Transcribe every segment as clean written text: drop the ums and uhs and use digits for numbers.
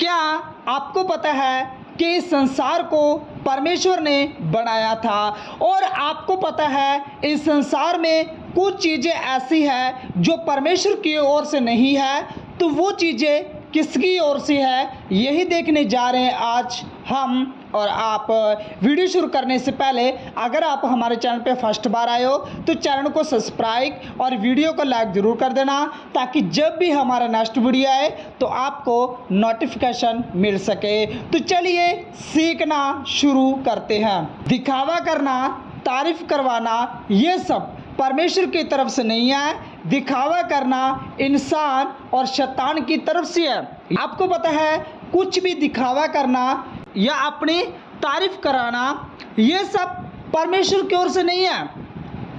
क्या आपको पता है कि इस संसार को परमेश्वर ने बनाया था और आपको पता है इस संसार में कुछ चीज़ें ऐसी है जो परमेश्वर की ओर से नहीं है, तो वो चीज़ें किसकी ओर से है यही देखने जा रहे हैं आज हम और आप। वीडियो शुरू करने से पहले अगर आप हमारे चैनल पे फर्स्ट बार आए हो तो चैनल को सब्सक्राइब और वीडियो को लाइक ज़रूर कर देना, ताकि जब भी हमारा नेक्स्ट वीडियो आए तो आपको नोटिफिकेशन मिल सके। तो चलिए सीखना शुरू करते हैं। दिखावा करना, तारीफ करवाना, ये सब परमेश्वर की तरफ से नहीं है। दिखावा करना इंसान और शैतान की तरफ से है। आपको पता है कुछ भी दिखावा करना या अपनी तारीफ कराना ये सब परमेश्वर की ओर से नहीं है।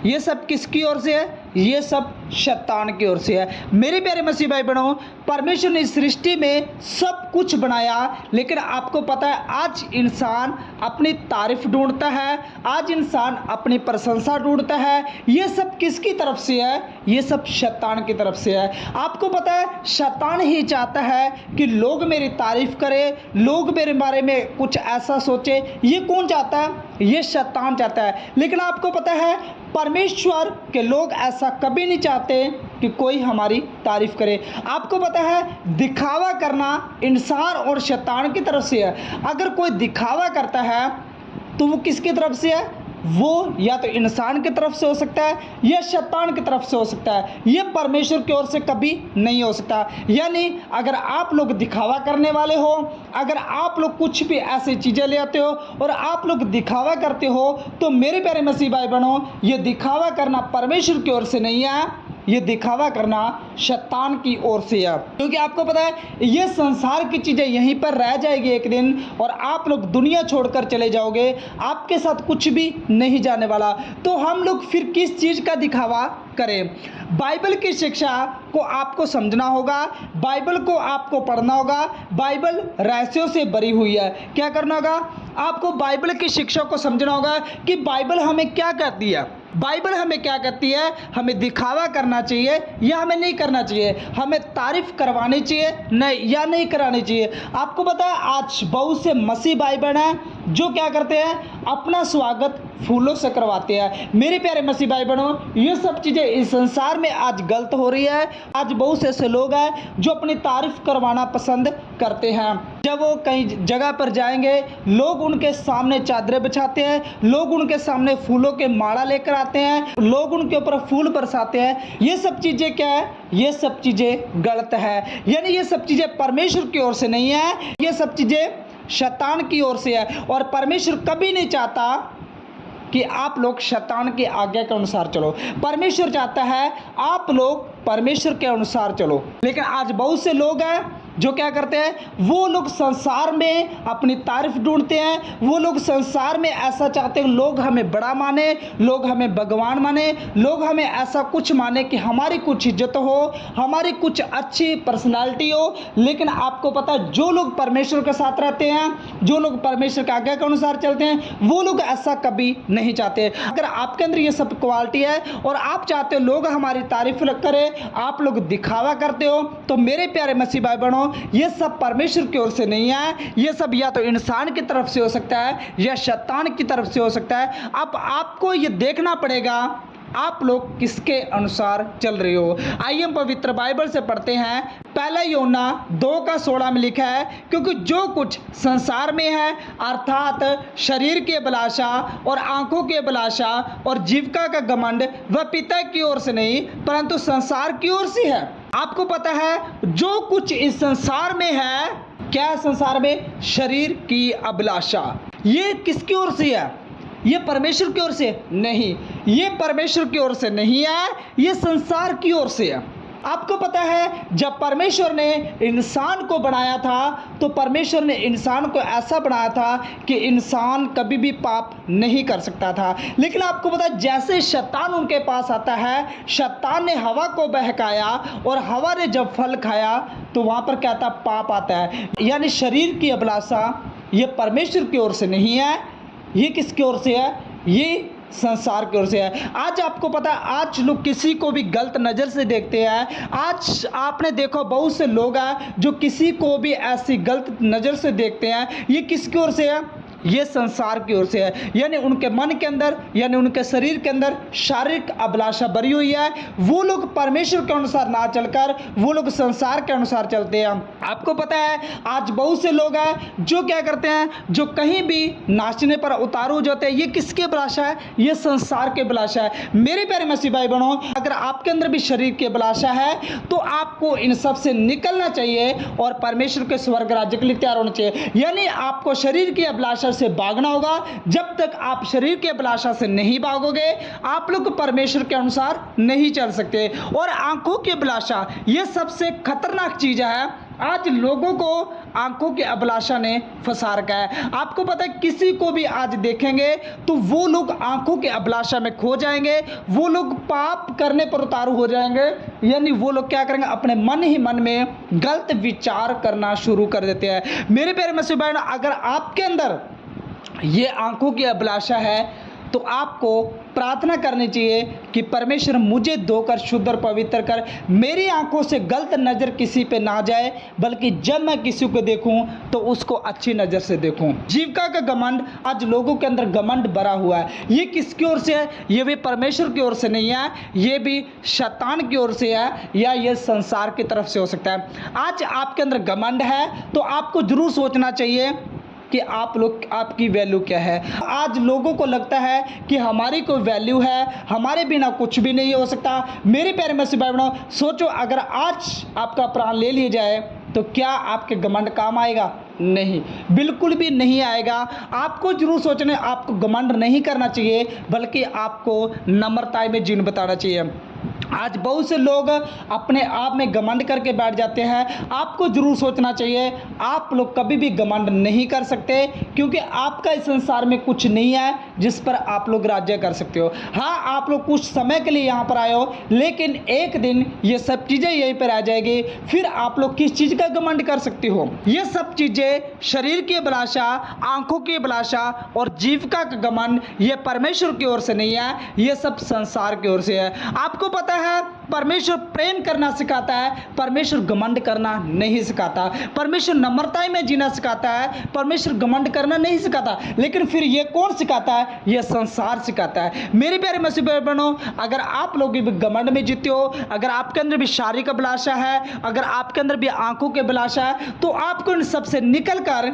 ये सब किसकी ओर से है? ये सब शैतान की ओर से है। मेरे प्यारे मसीह भाई बहनों, परमेश्वर ने इस सृष्टि में सब कुछ बनाया, लेकिन आपको पता है आज इंसान अपनी तारीफ ढूंढता है, आज इंसान अपनी प्रशंसा ढूंढता है। ये सब किसकी तरफ से है? ये सब शैतान की तरफ से है। आपको पता है शैतान ही चाहता है कि लोग मेरी तारीफ करें, लोग मेरे बारे में कुछ ऐसा सोचे। ये कौन चाहता है? ये शैतान चाहता है। लेकिन आपको पता है परमेश्वर के लोग ऐसा कभी नहीं चाहते कि कोई हमारी तारीफ करे। आपको पता है दिखावा करना इंसान और शैतान की तरफ से है। अगर कोई दिखावा करता है तो वो किसकी तरफ से है? वो या तो इंसान की तरफ से हो सकता है या शैतान की तरफ से हो सकता है। ये परमेश्वर की ओर से कभी नहीं हो सकता। यानी अगर आप लोग दिखावा करने वाले हो, अगर आप लोग कुछ भी ऐसी चीज़ें ले आते हो और आप लोग दिखावा करते हो, तो मेरे प्यारे मसीह भाई बहनों, ये दिखावा करना परमेश्वर की ओर से नहीं है, ये दिखावा करना शैतान की ओर से है। क्योंकि आपको पता है ये संसार की चीज़ें यहीं पर रह जाएगी एक दिन, और आप लोग दुनिया छोड़कर चले जाओगे, आपके साथ कुछ भी नहीं जाने वाला। तो हम लोग फिर किस चीज़ का दिखावा करें? बाइबल की शिक्षा को आपको समझना होगा, बाइबल को आपको पढ़ना होगा। बाइबल रहस्यों से भरी हुई है। क्या करना होगा? आपको बाइबल की शिक्षा को समझना होगा कि बाइबल हमें क्या कहती है। बाइबल हमें क्या कहती है? हमें दिखावा करना चाहिए या हमें नहीं करना चाहिए? हमें तारीफ करवानी चाहिए नहीं या नहीं करानी चाहिए? आपको पता है आज बहुत से मसीह भाई बहन हैं जो क्या करते हैं, अपना स्वागत फूलों से करवाते हैं। मेरे प्यारे मसीह भाई बहनों, ये सब चीज़ें इस संसार में आज गलत हो रही है। आज बहुत से ऐसे लोग हैं जो अपनी तारीफ करवाना पसंद करते हैं। जब वो कहीं जगह पर जाएंगे, लोग उनके सामने चादरें बिछाते हैं, लोग उनके सामने फूलों के माला लेकर आते हैं, लोग उनके ऊपर फूल बरसाते हैं। ये सब चीज़ें क्या है? ये सब चीज़ें गलत है। यानी ये सब चीज़ें परमेश्वर की ओर से नहीं है, ये सब चीज़ें शैतान की ओर से है। और परमेश्वर कभी नहीं चाहता कि आप लोग शैतान की आज्ञा के अनुसार चलो। परमेश्वर चाहता है आप लोग परमेश्वर के अनुसार चलो। लेकिन आज बहुत से लोग हैं जो क्या करते हैं, वो लोग संसार में अपनी तारीफ ढूंढते हैं। वो लोग संसार में ऐसा चाहते हैं लोग हमें बड़ा माने, लोग हमें भगवान माने, लोग हमें ऐसा कुछ माने कि हमारी कुछ इज्जत हो, हमारी कुछ अच्छी पर्सनालिटी हो। लेकिन आपको पता है जो लोग परमेश्वर के साथ रहते हैं, जो लोग परमेश्वर के आज्ञा के अनुसार चलते हैं, वो लोग ऐसा कभी नहीं चाहते। अगर आपके अंदर ये सब क्वालिटी है और आप चाहते हो लोग हमारी तारीफ करें, आप लोग दिखावा करते हो, तो मेरे प्यारे मसीह भाई बहनों, ये सब परमेश्वर की ओर से नहीं है। ये सब या तो इंसान की तरफ से हो सकता है या शैतान की तरफ से हो सकता है। अब आपको ये देखना पड़ेगा आप लोग किसके अनुसार चल रहे हो। आइए हम पवित्र बाइबल से पढ़ते हैं। पहला यूहन्ना 2:16 में लिखा है, क्योंकि जो कुछ संसार में है अर्थात शरीर की अभिलाषा और आंखों की अभिलाषा और जीविका का घमंड, वह पिता की ओर से नहीं परंतु संसार की ओर से है। आपको पता है जो कुछ इस संसार में है, क्या है संसार में? शरीर की अभिलाषा। ये किसकी ओर से है? ये परमेश्वर की ओर से नहीं, ये परमेश्वर की ओर से नहीं है, ये संसार की ओर से है। आपको पता है जब परमेश्वर ने इंसान को बनाया था तो परमेश्वर ने इंसान को ऐसा बनाया था कि इंसान कभी भी पाप नहीं कर सकता था। लेकिन आपको पता है जैसे शैतान उनके पास आता है, शैतान ने हवा को बहकाया और हवा ने जब फल खाया तो वहाँ पर क्या था? पाप आता है। यानी शरीर की अभिलाषा ये परमेश्वर की ओर से नहीं है, ये किसकी ओर से है? ये संसार की ओर से है। आज आपको पता है, आज लोग किसी को भी गलत नज़र से देखते हैं। आज आपने देखो बहुत से लोग हैं जो किसी को भी ऐसी गलत नज़र से देखते हैं। ये किसकी ओर से है? ये संसार की ओर से है। यानी उनके मन के अंदर, यानी उनके शरीर के अंदर शारीरिक अभिलाषा भरी हुई है। वो लोग परमेश्वर के अनुसार ना चलकर वो लोग संसार के अनुसार चलते हैं। आपको पता है आज बहुत से लोग हैं जो क्या करते हैं, जो कहीं भी नाचने पर उतारू हो जाते हैं। ये किसकी अभिलाषा है? ये संसार की अभिलाषा है। मेरे प्यारे मसीह भाई बहनों, अगर आपके अंदर भी शरीर की अभिलाषा है तो आपको इन सब से निकलना चाहिए और परमेश्वर के स्वर्ग राज्य के लिए तैयार होना चाहिए। यानी आपको शरीर की अभिलाषा से भागना होगा। जब तक आप शरीर की अभिलाषा से नहीं भागोगे, आप लोग परमेश्वर के अनुसार नहीं चल सकते। और आंखों की अभिलाषा ये सबसे खतरनाक चीज है। आज लोगों को आंखों की अभिलाषा ने फंसा रखा है। आपको पता है किसी को भी आज देखेंगे तो वो लोग आंखों की अभिलाषा में खो जाएंगे, वो लोग पाप करने पर उतारू हो जाएंगे। यानी वो लोग क्या करेंगे, अपने मन ही मन में गलत विचार करना शुरू कर देते हैं। मेरे प्यारे मसीह भाई, अगर आपके अंदर ये आंखों की अभिलाषा है तो आपको प्रार्थना करनी चाहिए कि परमेश्वर मुझे धोकर शुद्ध और पवित्र कर, मेरी आंखों से गलत नज़र किसी पे ना जाए, बल्कि जब मैं किसी को देखूं तो उसको अच्छी नज़र से देखूं। जीविका का घमंड, आज लोगों के अंदर घमंड भरा हुआ है। ये किसकी ओर से है? ये भी परमेश्वर की ओर से नहीं है, ये भी शैतान की ओर से है, या ये संसार की तरफ से हो सकता है। आज आपके अंदर घमंड है तो आपको जरूर सोचना चाहिए कि आप लोग, आपकी वैल्यू क्या है। आज लोगों को लगता है कि हमारी कोई वैल्यू है, हमारे बिना कुछ भी नहीं हो सकता। मेरे प्यारे मसीह भाई बहनों, सोचो अगर आज आपका प्राण ले लिया जाए तो क्या आपके घमंड काम आएगा? नहीं, बिल्कुल भी नहीं आएगा। आपको जरूर सोचना, आपको घमंड नहीं करना चाहिए, बल्कि आपको नम्रता में जीवन बताना चाहिए। आज बहुत से लोग अपने आप में घमंड करके बैठ जाते हैं। आपको जरूर सोचना चाहिए, आप लोग कभी भी घमंड नहीं कर सकते, क्योंकि आपका इस संसार में कुछ नहीं है जिस पर आप लोग राज्य कर सकते हो। हाँ, आप लोग कुछ समय के लिए यहाँ पर आए हो, लेकिन एक दिन ये सब चीज़ें यहीं पर आ जाएगी। फिर आप लोग किस चीज़ का घमंड कर सकते हो? ये सब चीज़ें, शरीर की अभिलाषा, आंखों की अभिलाषा और जीविका का घमंड, ये परमेश्वर की ओर से नहीं है, ये सब संसार की ओर से है। आपको पता है परमेश्वर प्रेम करना सिखाता है, परमेश्वर घमंड करना नहीं सिखाता। परमेश्वर नम्रता में जीना सिखाता है, परमेश्वर घमंड करना नहीं सिखाता। लेकिन फिर ये कौन सिखाता है? ये संसार सिखाता है। मेरे प्यारे मसीह भाई बहनों, अगर आप लोग भी घमंड में जीते हो, अगर आपके अंदर भी शारीरिक अभिलाषा है, अगर आपके अंदर भी आंखों की अभिलाषा है, तो आपको इन सबसे निकल कर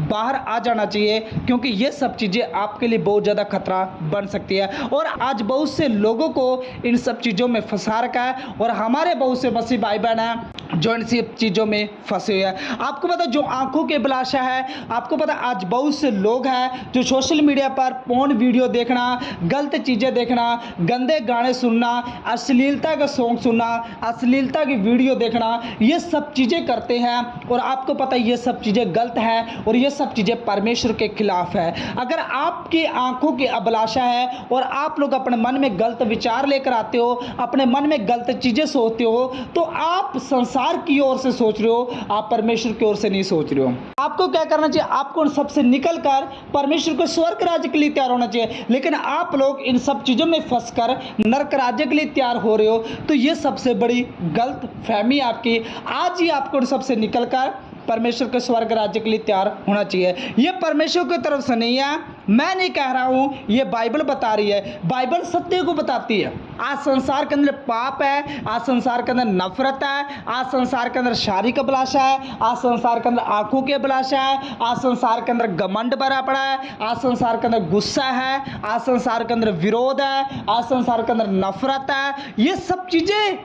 बाहर आ जाना चाहिए, क्योंकि ये सब चीज़ें आपके लिए बहुत ज़्यादा खतरा बन सकती है। और आज बहुत से लोगों को इन सब चीज़ों में फंसा रखा है, और हमारे बहुत से मसीह भाई बहन हैं जो इन सब चीज़ों में फंसे हुए हैं। आपको पता जो आंखों की अभिलाषा है, आपको पता आज बहुत से लोग हैं जो सोशल मीडिया पर पोर्न वीडियो देखना, गलत चीज़ें देखना, गंदे गाने सुनना, अश्लीलता का सॉन्ग सुनना, अश्लीलता की वीडियो देखना, ये सब चीज़ें करते हैं। और आपको पता ये सब चीज़ें गलत है और ये सब चीज़ें परमेश्वर के खिलाफ है। अगर आपकी आंखों की अभिलाषा है और आप लोग अपने मन में गलत विचार लेकर आते हो, अपने मन में गलत चीज़ें सोचते हो, तो आप संसार की ओर से सोच रहे हो, आप परमेश्वर की ओर से नहीं सोच रहे हो। आपको क्या करना चाहिए? आपको उन सबसे निकलकर परमेश्वर को स्वर्ग राज्य के लिए तैयार होना चाहिए। लेकिन आप लोग इन सब चीज़ों में फंसकर नरक राज्य के लिए तैयार हो रहे हो, तो ये सबसे बड़ी गलत फहमी आपकी। आज ही आपको उन सबसे निकलकर परमेश्वर के स्वर्ग राज्य के लिए तैयार होना चाहिए। ये परमेश्वर की तरफ से नहीं है, मैं नहीं कह रहा हूँ, ये बाइबल बता रही है। बाइबल सत्य को बताती है। आज संसार के अंदर पाप है, आज संसार के अंदर नफरत है, आज संसार के अंदर शारीरिक अभिलाषा है, आज संसार के अंदर आंखों की अभिलाषा है, आज संसार के अंदर घमंड भरा पड़ा है, आज संसार के अंदर गुस्सा है, आज संसार के अंदर विरोध है, आज संसार के अंदर नफरत है। ये सब चीज़ें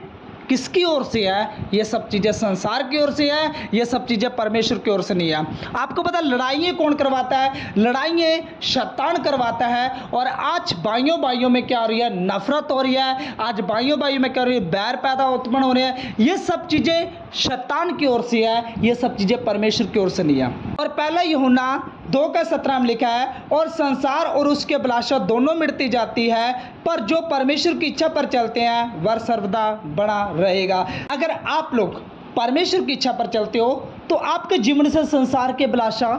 किसकी ओर से है? ये सब चीज़ें संसार की ओर से है, ये सब चीज़ें परमेश्वर की ओर से नहीं है। आपको पता लड़ाइयाँ कौन करवाता है? लड़ाइयाँ शैतान करवाता है। और आज भाइयों भाइयों में क्या हो रही है? नफरत हो रही है। आज भाइयों भाइयों में क्या हो रही है? बैर पैदा उत्पन्न हो रहे हैं। ये सब चीज़ें शैतान की ओर से है, ये सब चीज़ें परमेश्वर की ओर से नहीं है। और पहला यूहन्ना 2:17 में लिखा है, और संसार और उसकी अभिलाषा दोनों मिटती जाती है, पर जो परमेश्वर की इच्छा पर चलते हैं वह सर्वदा बना रहेगा। अगर आप लोग परमेश्वर की इच्छा पर चलते हो तो आपके जीवन से संसार की अभिलाषा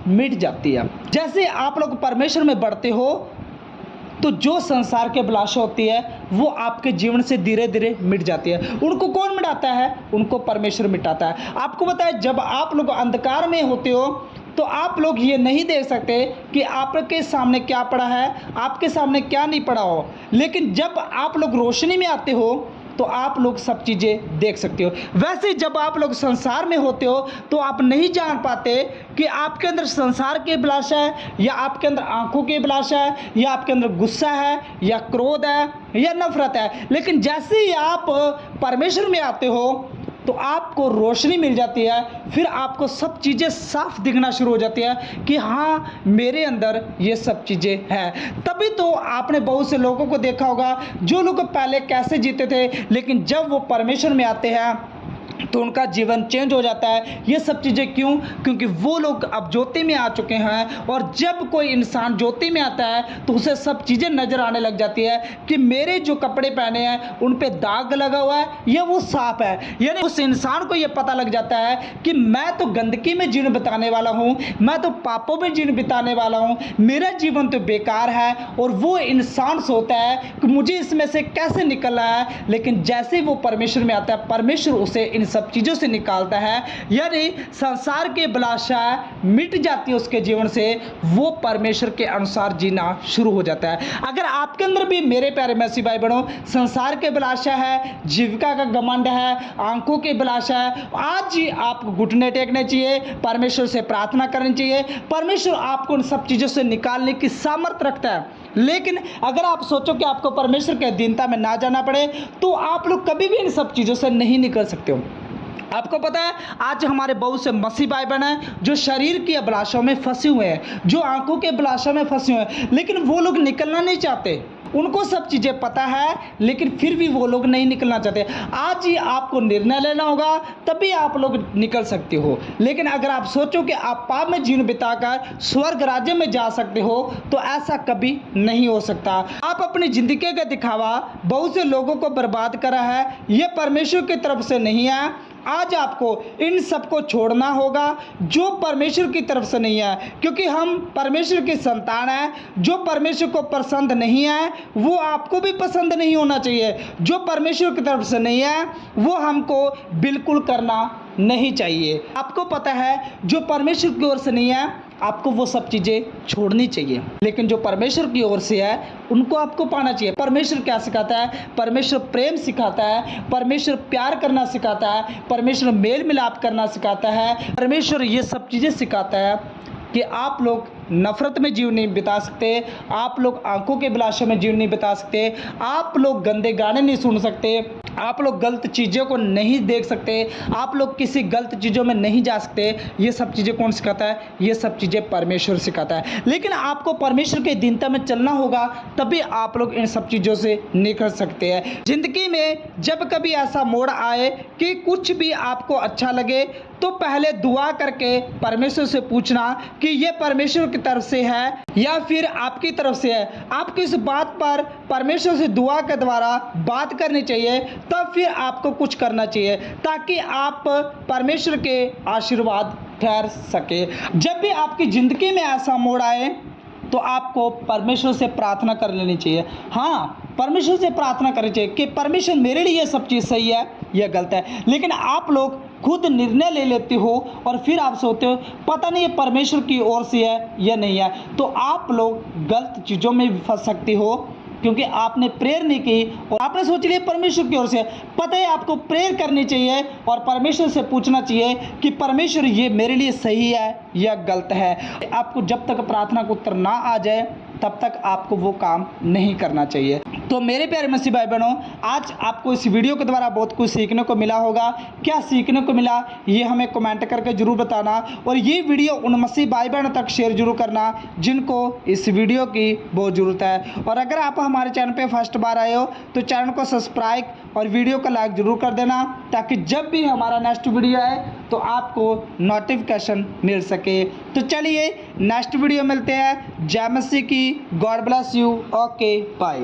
मिट जाती है। जैसे आप लोग परमेश्वर में बढ़ते हो, तो जो संसार के अभिलाषा होती है वो आपके जीवन से धीरे धीरे मिट जाती है। उनको कौन मिटाता है? उनको परमेश्वर मिटाता है। आपको पता है, जब आप लोग अंधकार में होते हो तो आप लोग ये नहीं देख सकते कि आपके सामने क्या पड़ा है, आपके सामने क्या नहीं पड़ा हो। लेकिन जब आप लोग रोशनी में आते हो तो आप लोग सब चीज़ें देख सकते हो। वैसे जब आप लोग संसार में होते हो तो आप नहीं जान पाते कि आपके अंदर संसार की अभिलाषा है, या आपके अंदर आंखों की अभिलाषा है, या आपके अंदर गुस्सा है, या क्रोध है, या नफरत है। लेकिन जैसे ही आप परमेश्वर में आते हो तो आपको रोशनी मिल जाती है, फिर आपको सब चीज़ें साफ दिखना शुरू हो जाती है कि हाँ, मेरे अंदर ये सब चीज़ें हैं। तभी तो आपने बहुत से लोगों को देखा होगा जो लोग पहले कैसे जीते थे, लेकिन जब वो परमेश्वर में आते हैं तो उनका जीवन चेंज हो जाता है। ये सब चीज़ें क्यों? क्योंकि वो लोग अब ज्योति में आ चुके हैं, और जब कोई इंसान ज्योति में आता है तो उसे सब चीज़ें नज़र आने लग जाती है कि मेरे जो कपड़े पहने हैं उन पे दाग लगा हुआ है या वो साफ है। यानी उस इंसान को ये पता लग जाता है कि मैं तो गंदगी में जीवन बिताने वाला हूँ, मैं तो पापों में जीवन बिताने वाला हूँ, मेरा जीवन तो बेकार है। और वो इंसान सोचता है कि मुझे इसमें से कैसे निकलना है। लेकिन जैसे ही वो परमेश्वर में आता है, परमेश्वर उसे इन सब चीज़ों से निकालता है, यानी संसार की अभिलाषा मिट जाती है उसके जीवन से, वो परमेश्वर के अनुसार जीना शुरू हो जाता है। अगर आपके अंदर भी, मेरे प्यारे मसीह भाई बहनों, संसार की अभिलाषा है, जीविका का घमंड है, आंखों की अभिलाषा है, आज ही आपको घुटने टेकने चाहिए, परमेश्वर से प्रार्थना करनी चाहिए। परमेश्वर आपको इन सब चीज़ों से निकालने की सामर्थ्य रखता है। लेकिन अगर आप सोचो कि आपको परमेश्वर के अधीनता में ना जाना पड़े तो आप लोग कभी भी इन सब चीज़ों से नहीं निकल सकते हो। आपको पता है, आज हमारे बहुत से मसीह भाई बहन हैं जो शरीर की अभिलाषाओं में फंसे हुए हैं, जो आंखों के अभिलाषा में फंसे हुए हैं, लेकिन वो लोग निकलना नहीं चाहते। उनको सब चीज़ें पता है, लेकिन फिर भी वो लोग नहीं निकलना चाहते। आज ही आपको निर्णय लेना होगा, तभी आप लोग निकल सकते हो। लेकिन अगर आप सोचो कि आप पाप में जीवन बिताकर स्वर्ग राज्य में जा सकते हो, तो ऐसा कभी नहीं हो सकता। आप अपनी जिंदगी का दिखावा बहुत से लोगों को बर्बाद करा है, ये परमेश्वर की तरफ से नहीं है। आज आपको इन सब को छोड़ना होगा जो परमेश्वर की तरफ से नहीं है, क्योंकि हम परमेश्वर की संतान हैं। जो परमेश्वर को पसंद नहीं है वो आपको भी पसंद नहीं होना चाहिए। जो परमेश्वर की तरफ से नहीं है वो हमको बिल्कुल करना नहीं चाहिए। आपको पता है, जो परमेश्वर की ओर से नहीं है आपको वो सब चीज़ें छोड़नी चाहिए, लेकिन जो परमेश्वर की ओर से है उनको आपको पाना चाहिए। परमेश्वर क्या सिखाता है? परमेश्वर प्रेम सिखाता है, परमेश्वर प्यार करना सिखाता है, परमेश्वर मेल मिलाप करना सिखाता है। परमेश्वर ये सब चीज़ें सिखाता है कि आप लोग नफरत में जीवन नहीं बिता सकते, आप लोग आंखों के अभिलाषा में जीवन नहीं बिता सकते, आप लोग गंदे गाने नहीं सुन सकते, आप लोग गलत चीज़ों को नहीं देख सकते, आप लोग किसी गलत चीज़ों में नहीं जा सकते। ये सब चीज़ें कौन सिखाता है? ये सब चीज़ें परमेश्वर सिखाता है। लेकिन आपको परमेश्वर के अधीनता में चलना होगा, तभी आप लोग इन सब चीज़ों से निकल सकते हैं। जिंदगी में जब कभी ऐसा मोड़ आए कि कुछ भी आपको अच्छा लगे, तो पहले दुआ करके परमेश्वर से पूछना कि ये परमेश्वर की तरफ से है या फिर आपकी तरफ से है। आपको इस बात पर परमेश्वर से दुआ के द्वारा बात करनी चाहिए, तब फिर आपको कुछ करना चाहिए ताकि आप परमेश्वर के आशीर्वाद ठहर सके। जब भी आपकी ज़िंदगी में ऐसा मोड़ आए तो आपको परमेश्वर से प्रार्थना कर लेनी चाहिए। हाँ, परमेश्वर से प्रार्थना करनी चाहिए कि परमेश्वर मेरे लिए ये सब चीज़ सही है या गलत है। लेकिन आप लोग खुद निर्णय ले लेते हो और फिर आप सोचते हो पता नहीं ये परमेश्वर की ओर से है या नहीं है, तो आप लोग गलत चीज़ों में भी फंस सकते हो, क्योंकि आपने प्रेयर नहीं की और आपने सोच लिया परमेश्वर की ओर से। पता है, आपको प्रेयर करनी चाहिए और परमेश्वर से पूछना चाहिए कि परमेश्वर ये मेरे लिए सही है या गलत है। आपको जब तक प्रार्थना का उत्तर ना आ जाए तब तक आपको वो काम नहीं करना चाहिए। तो मेरे प्यारे मसीह भाई बहनों, आज आपको इस वीडियो के द्वारा बहुत कुछ सीखने को मिला होगा। क्या सीखने को मिला ये हमें कमेंट करके ज़रूर बताना, और ये वीडियो उन मसीह भाई बहनों तक शेयर जरूर करना जिनको इस वीडियो की बहुत ज़रूरत है। और अगर आप हमारे चैनल पे फर्स्ट बार आए हो तो चैनल को सब्सक्राइब और वीडियो को लाइक ज़रूर कर देना, ताकि जब भी हमारा नेक्स्ट वीडियो आए तो आपको नोटिफिकेशन मिल सके। तो चलिए नेक्स्ट वीडियो मिलते हैं। जय मसीह की। God bless you. Okay, bye.